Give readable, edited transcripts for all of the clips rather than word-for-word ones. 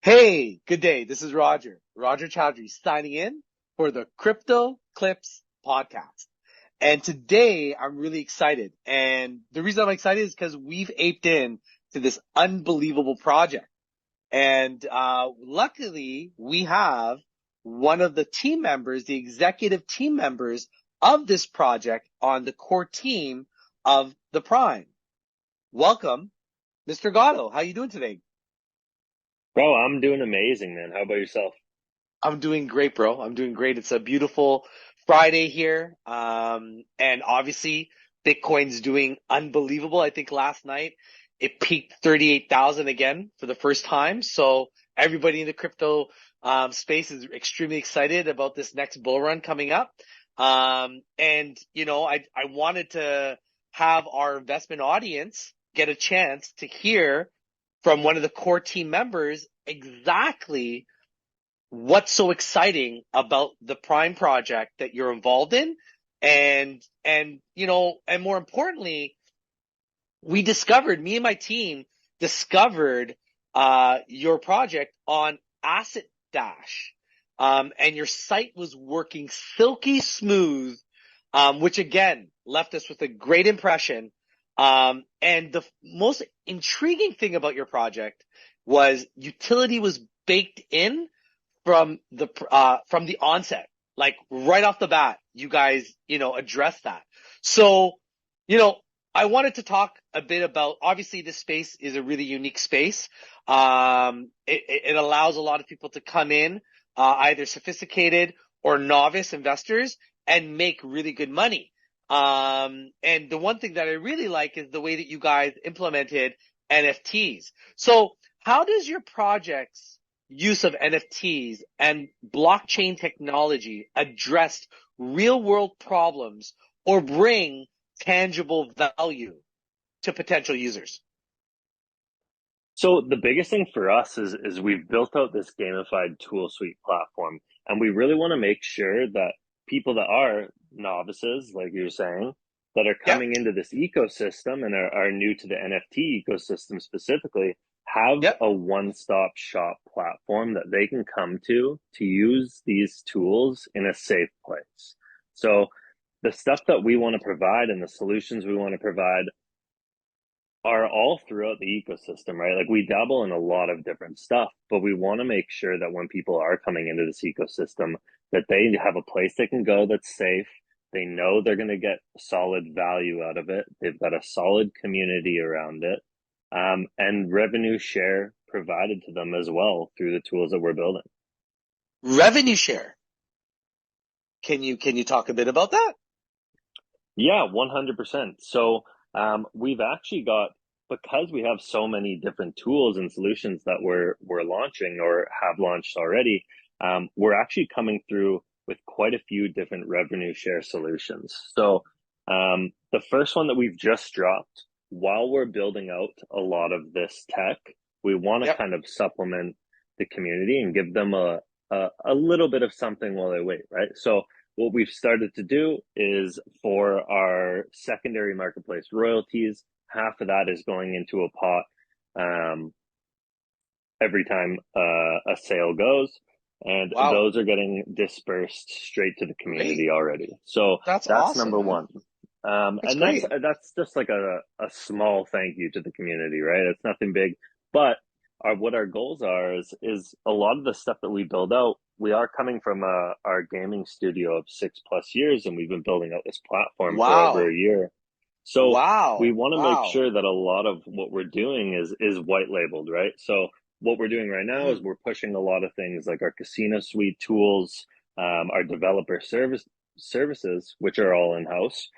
Hey, good day. This is Roger Chowdhury signing in for the Crypto Clips podcast. And today I'm really excited. And the reason I'm excited is because we've aped in to this unbelievable project. And luckily we have one of the team members, the executive team members of this project on the core team of the Prime. Welcome, Mr. Gatto. How you doing today? Bro, I'm doing amazing, man. How about yourself? I'm doing great, bro. I'm doing great. It's a beautiful Friday here. And obviously Bitcoin's doing unbelievable. I think last night it peaked 38,000 again for the first time. So everybody in the crypto space is extremely excited about this next bull run coming up. I wanted to have our investment audience get a chance to hear from one of the core team members exactly what's so exciting about the Prime project that you're involved in. And more importantly, me and my team discovered your project on Asset Dash. And your site was working silky smooth, which again left us with a great impression. And the most intriguing thing about your project was utility was baked in from the onset, like right off the bat, you guys, address that. So, you know, I wanted to talk a bit about, obviously this space is a really unique space. It allows a lot of people to come in, either sophisticated or novice investors and make really good money. And the one thing that I really like is the way that you guys implemented NFTs. So how does your project's use of NFTs and blockchain technology address real world problems or bring tangible value to potential users? So the biggest thing for us is we've built out this gamified tool suite platform, and we really want to make sure that people that are novices, like you're saying, that are Yep. coming into this ecosystem and are new to the NFT ecosystem specifically, have Yep. a one-stop shop platform that they can come to use these tools in a safe place. So the stuff that we want to provide and the solutions we want to provide are all throughout the ecosystem, right? Like we dabble in a lot of different stuff, but we want to make sure that when people are coming into this ecosystem, that they have a place they can go that's safe. They know they're going to get solid value out of it. They've got a solid community around it, and revenue share provided to them as well through the tools that we're building. Revenue share. Can you talk a bit about that? Yeah, 100%. So we've actually got, because we have so many different tools and solutions that we're launching or have launched already, we're actually coming through with quite a few different revenue share solutions. So the first one that we've just dropped, while we're building out a lot of this tech, we want to Yep. kind of supplement the community and give them a little bit of something while they wait, right? So what we've started to do is for our secondary marketplace royalties, half of that is going into a pot um, every time a sale goes, and Wow. those are getting dispersed straight to the Great. community already. So That's that's awesome, number man. one. That's And great. that's just like a small thank you to the community, right? It's nothing big, but what our goals are is a lot of the stuff that we build out. We are coming from our gaming studio of 6+ years, and we've been building out this platform for over Wow. a year. So we Wow. want to make Wow. sure that a lot of what we're doing is white labeled, right? So what we're doing right now is Mm, we're pushing a lot of things like our casino suite tools, our developer services, which are all in house,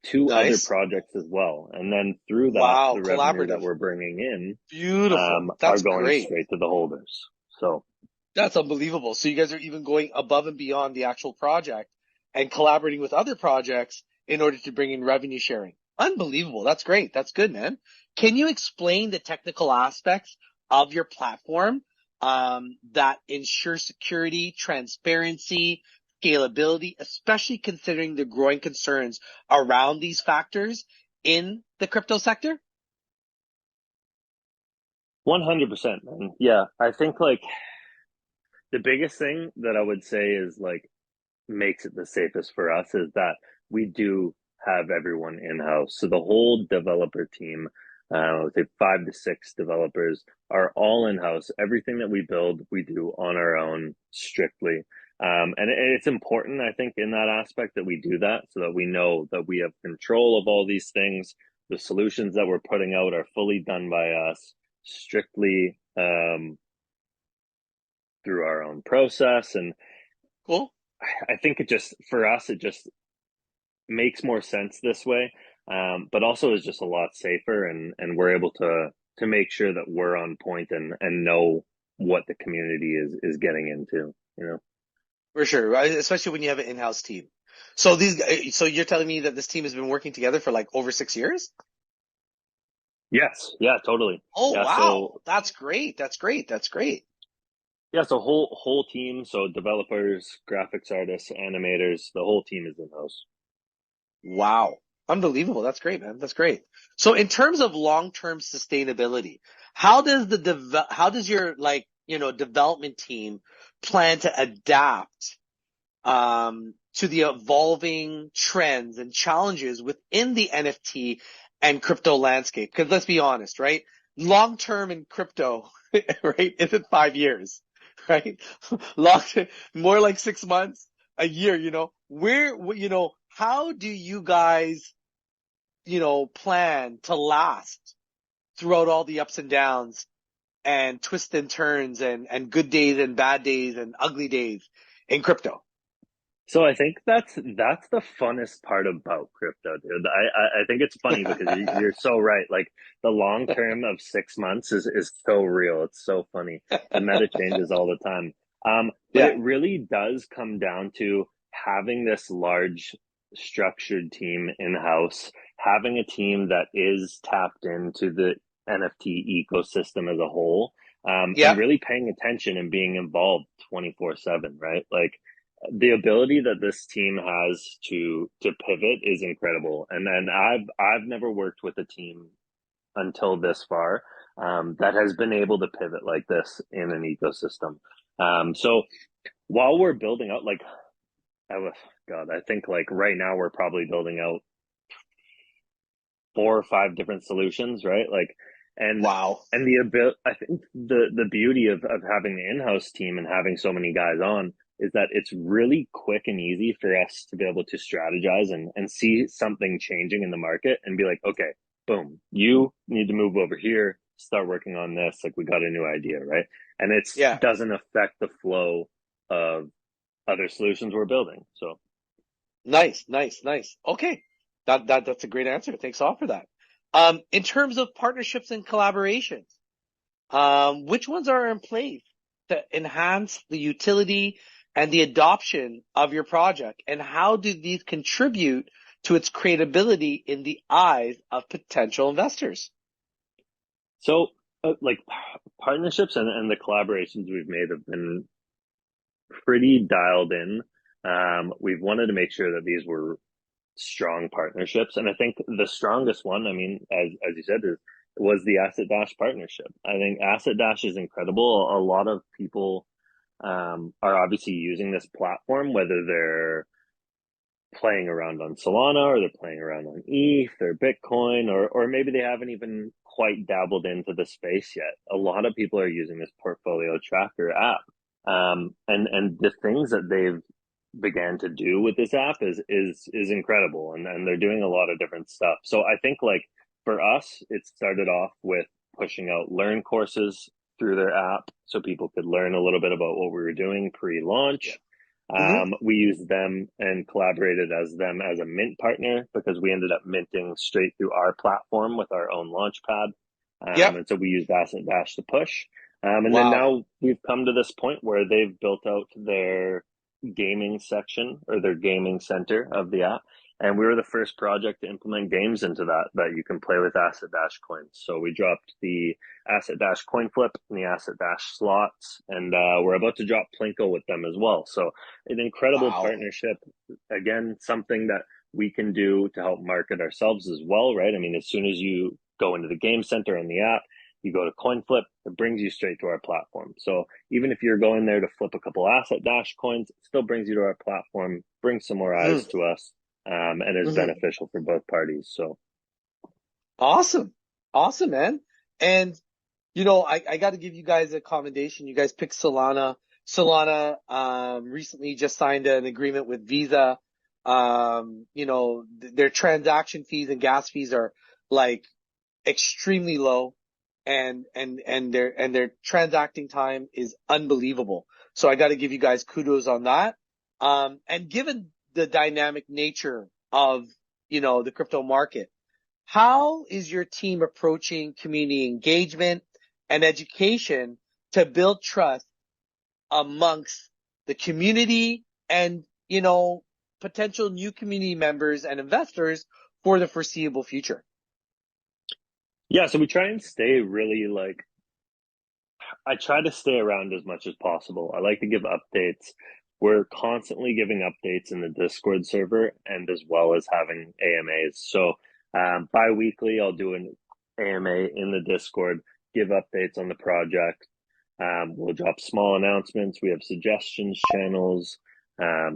to other nice. projects as well. And then through that, Wow. the revenue that Collaborative. we're bringing in Beautiful. are That's going great. straight to the holders. So That's unbelievable. So you guys are even going above and beyond the actual project and collaborating with other projects in order to bring in revenue sharing. Unbelievable. That's great. That's good, man. Can you explain the technical aspects of your platform that ensure security, transparency, scalability, especially considering the growing concerns around these factors in the crypto sector? 100%, man. Yeah, I think like the biggest thing that I would say is like makes it the safest for us is that we do have everyone in house. So the whole developer team, I would say 5 to 6 developers, are all in house. Everything that we build, we do on our own strictly. And it's important, I think, in that aspect that we do that so that we know that we have control of all these things. The solutions that we're putting out are fully done by us, strictly through our own process. And Cool. I think it just, for us, it just makes more sense this way, but also is just a lot safer, and we're able to make sure that we're on point and know what the community is getting into. You know. For sure, right? Especially when you have an in-house team. So so you're telling me that this team has been working together for like over 6 years? Yes. Yeah. Totally. Oh, Yeah. wow. So That's great. That's great. That's great. yeah. So whole team. So developers, graphics artists, animators. The whole team is in house. Wow. Unbelievable. That's great, man. That's great. So in terms of long-term sustainability, how does your development team plan to adapt to the evolving trends and challenges within the NFT and crypto landscape? Because let's be honest, right? Long term in crypto, right, isn't 5 years, right? Long, more like 6 months, a year. How do you guys, plan to last throughout all the ups and downs and twists and turns and good days and bad days and ugly days in crypto? So I think that's the funnest part about crypto, dude. I think it's funny because you're so right. Like the long term of 6 months is so real. It's so funny. The meta changes all the time. But Yeah. it really does come down to having this large structured team in house, having a team that is tapped into the NFT ecosystem as a whole, and Yep. really paying attention and being involved 24/7, right? Like the ability that this team has to pivot is incredible. And then I've never worked with a team until this far that has been able to pivot like this in an ecosystem. So while we're building out, like, God, I think like right now we're probably building out 4 or 5 different solutions, right? Like, and Wow. the ability, I think the beauty of having the in-house team and having so many guys on is that it's really quick and easy for us to be able to strategize and see something changing in the market and be like, okay, boom, you need to move over here, start working on this. Like we got a new idea, right? And it's Yeah. doesn't affect the flow of other solutions we're building. So Nice, nice, nice. Okay. That's a great answer. Thanks all for that. In terms of partnerships and collaborations, which ones are in place to enhance the utility and the adoption of your project? And how do these contribute to its credibility in the eyes of potential investors? so like partnerships and the collaborations we've made have been pretty dialed in. We've wanted to make sure that these were strong partnerships, and I think the strongest one, I mean, as you said, was the Asset Dash partnership. I think Asset Dash is incredible. A lot of people are obviously using this platform, whether they're playing around on Solana or they're playing around on ETH or Bitcoin, or maybe they haven't even quite dabbled into the space yet. A lot of people are using this portfolio tracker app. And the things that they've began to do with this app is incredible, and they're doing a lot of different stuff. So I think like for us, it started off with pushing out learn courses through their app so people could learn a little bit about what we were doing Yeah. pre-launch. Hmm. We used them and collaborated as them as a mint partner because we ended up minting straight through our platform with our own launch pad. Yep. And so we used Asset Dash to push. And then Wow. now we've come to this point where they've built out their gaming section or their gaming center of the app. And we were the first project to implement games into that you can play with Asset Dash coins. So we dropped the Asset Dash coin flip and the Asset Dash slots, and we're about to drop Plinko with them as well. So an incredible Wow. partnership. Again, something that we can do to help market ourselves as well, right? I mean, as soon as you go into the game center on the app, You go to CoinFlip, it brings you straight to our platform. So even if you're going there to flip a couple asset dash coins, it still brings you to our platform, brings some more eyes Mm, to us, and is hmm. beneficial for both parties. So Awesome. Awesome, man. And I got to give you guys a commendation. You guys picked Solana. Solana recently just signed an agreement with Visa. Their transaction fees and gas fees are like extremely low, and their transacting time is unbelievable. So I got to give you guys kudos on that. And given the dynamic nature of the crypto market, how is your team approaching community engagement and education to build trust amongst the community and, potential new community members and investors for the foreseeable future? yeah, so we try and stay really like I try to stay around as much as possible. I like to give updates. We're constantly giving updates in the Discord server and as well as having AMAs. So bi-weekly, I'll do an AMA in the Discord, give updates on the project. We'll drop small announcements. We have suggestions channels,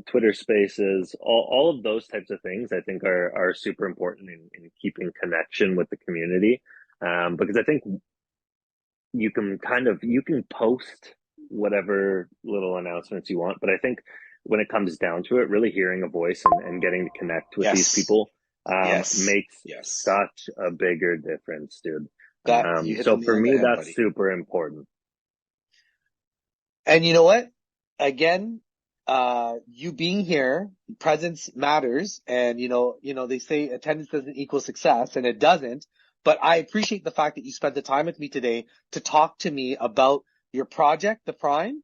Twitter spaces, all of those types of things I think are super important in keeping connection with the community. Because I think you can post whatever little announcements you want, but I think when it comes down to it, really hearing a voice and getting to connect with these Yes. people Yes. makes Yes. such a bigger difference, dude. That you hit the So nail for on the me, head, that's buddy. super important. And you know what? Again, you being here, presence matters. And they say attendance doesn't equal success, and it doesn't. But I appreciate the fact that you spent the time with me today to talk to me about your project, the Primes,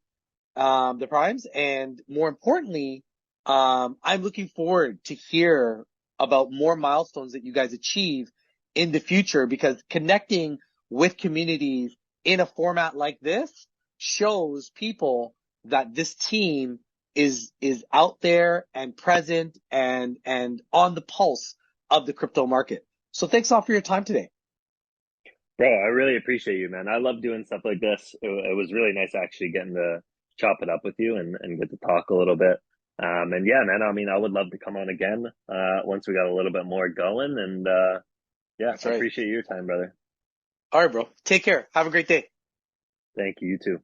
and more importantly, I'm looking forward to hear about more milestones that you guys achieve in the future, because connecting with communities in a format like this shows people that this team is out there and present and on the pulse of the crypto market. So thanks all for your time today. Bro, I really appreciate you, man. I love doing stuff like this. It was really nice actually getting to chop it up with you and get to talk a little bit. And yeah, man, I mean, I would love to come on again once we got a little bit more going. And yeah, That's I right. appreciate your time, brother. All right, bro. Take care. Have a great day. Thank you, you too.